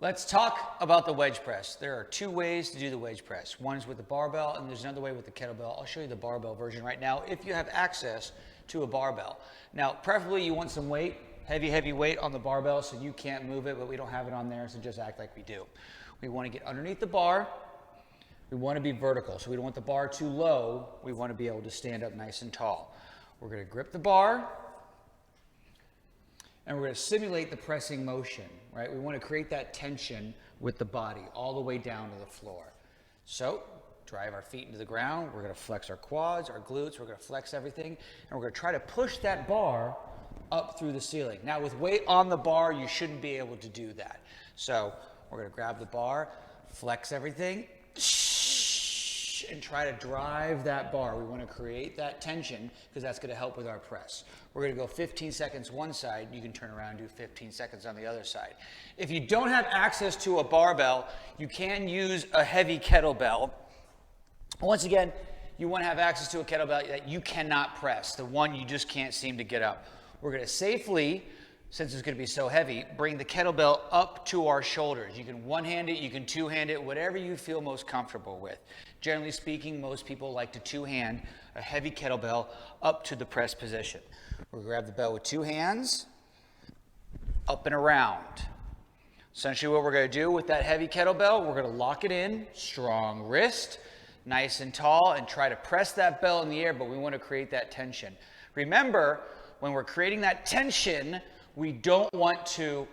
Let's talk about the wedge press. There are two ways to do the wedge press. One is with the barbell, and there's another way with the kettlebell. I'll show you the barbell version right now if you have access to a barbell. Now, preferably you want some weight, heavy weight on the barbell so you can't move it, but we don't have it on there, so just act like we do. We want to get underneath the bar. We want to be vertical, so we don't want the bar too low. We want to be able to stand up nice and tall. We're going to grip the bar, and we're going to simulate the pressing motion, right? We want to create that tension with the body all the way down to the floor. So, drive our feet into the ground. We're going to flex our quads, our glutes. We're going to flex everything, and we're going to try to push that bar up through the ceiling. Now, with weight on the bar, you shouldn't be able to do that. So, we're going to grab the bar, flex everything, and try to drive that bar. We want to create that tension because that's going to help with our press. We're going to go 15 seconds one side. You can turn around and do 15 seconds on the other side. If you don't have access to a barbell, you can use a heavy kettlebell. Once again, you want to have access to a kettlebell that you cannot press, the one you just can't seem to get up. We're going to safely, since it's going to be so heavy, bring the kettlebell up to our shoulders. You can one-hand it, you can two-hand it, whatever you feel most comfortable with. Generally speaking, most people like to two-hand a heavy kettlebell up to the press position. We'll grab the bell with two hands, up and around. Essentially what we're going to do with that heavy kettlebell, we're going to lock it in, strong wrist, nice and tall, and try to press that bell in the air, but we want to create that tension. Remember, when we're creating that tension, we don't want to,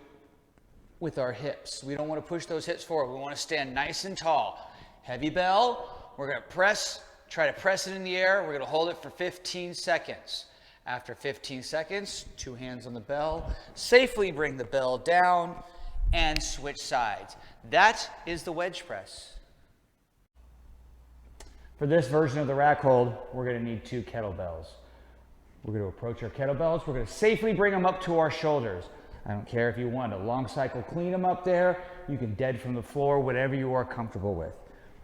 with our hips, we don't want to push those hips forward. We want to stand nice and tall. Heavy bell, we're going to press, try to press it in the air. We're going to hold it for 15 seconds. After 15 seconds, two hands on the bell, safely bring the bell down and switch sides. That is the wedge press. For this version of the rack hold, we're going to need two kettlebells. We're going to approach our kettlebells. We're going to safely bring them up to our shoulders. I don't care if you want a long cycle clean them up there. You can dead from the floor, whatever you are comfortable with.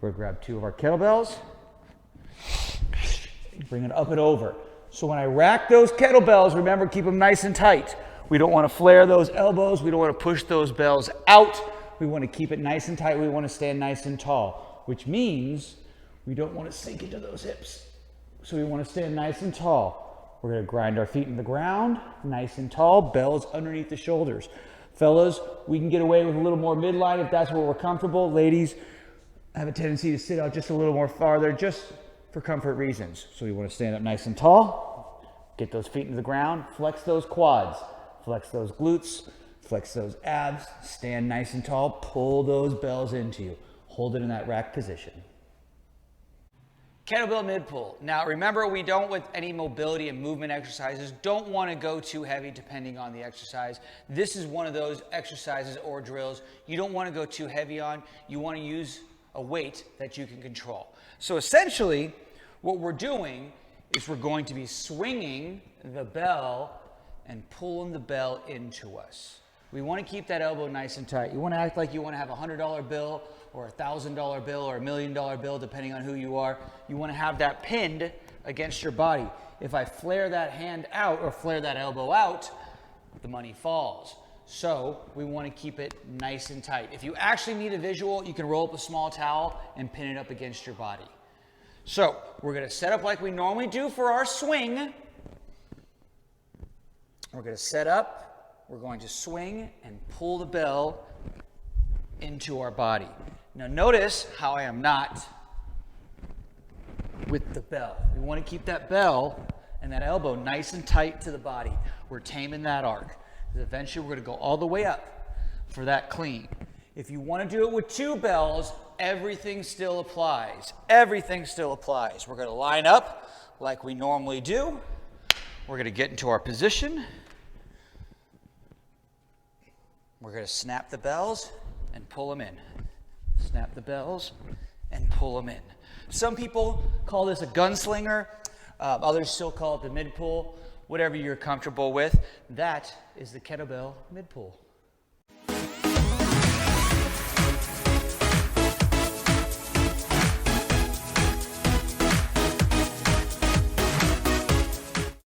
We're going to grab two of our kettlebells. Bring it up and over. So when I rack those kettlebells, remember, keep them nice and tight. We don't want to flare those elbows. We don't want to push those bells out. We want to keep it nice and tight. We want to stand nice and tall, which means we don't want to sink into those hips. So we want to stand nice and tall. We're going to grind our feet in the ground, nice and tall, bells underneath the shoulders. Fellas, we can get away with a little more midline if that's where we're comfortable. Ladies have a tendency to sit out just a little more farther, just for comfort reasons. So we want to stand up nice and tall, get those feet into the ground, flex those quads, flex those glutes, flex those abs, stand nice and tall, pull those bells into you. Hold it in that rack position. Kettlebell mid-pull. Now remember, we don't, with any mobility and movement exercises, don't want to go too heavy depending on the exercise. This is one of those exercises or drills you don't want to go too heavy on. You want to use a weight that you can control. So essentially, what we're doing is we're going to be swinging the bell and pulling the bell into us. We want to keep that elbow nice and tight. You want to act like you want to have a $100 bill or a $1,000 bill or $1 million bill, depending on who you are. You want to have that pinned against your body. If I flare that hand out or flare that elbow out, the money falls. So we want to keep it nice and tight. If you actually need a visual, you can roll up a small towel and pin it up against your body. So we're going to set up like we normally do for our swing. We're going to set up, we're going to swing and pull the bell into our body. Now notice how I am not with the bell. We want to keep that bell and that elbow nice and tight to the body. We're taming that arc. Eventually we're going to go all the way up for that clean. If you want to do it with two bells, everything still applies. Everything still applies. We're going to line up like we normally do. We're going to get into our position. We're going to snap the bells and pull them in. Snap the bells and pull them in. Some people call this a gunslinger. Others still call it the mid-pull. Whatever you're comfortable with, that is the kettlebell mid-pull.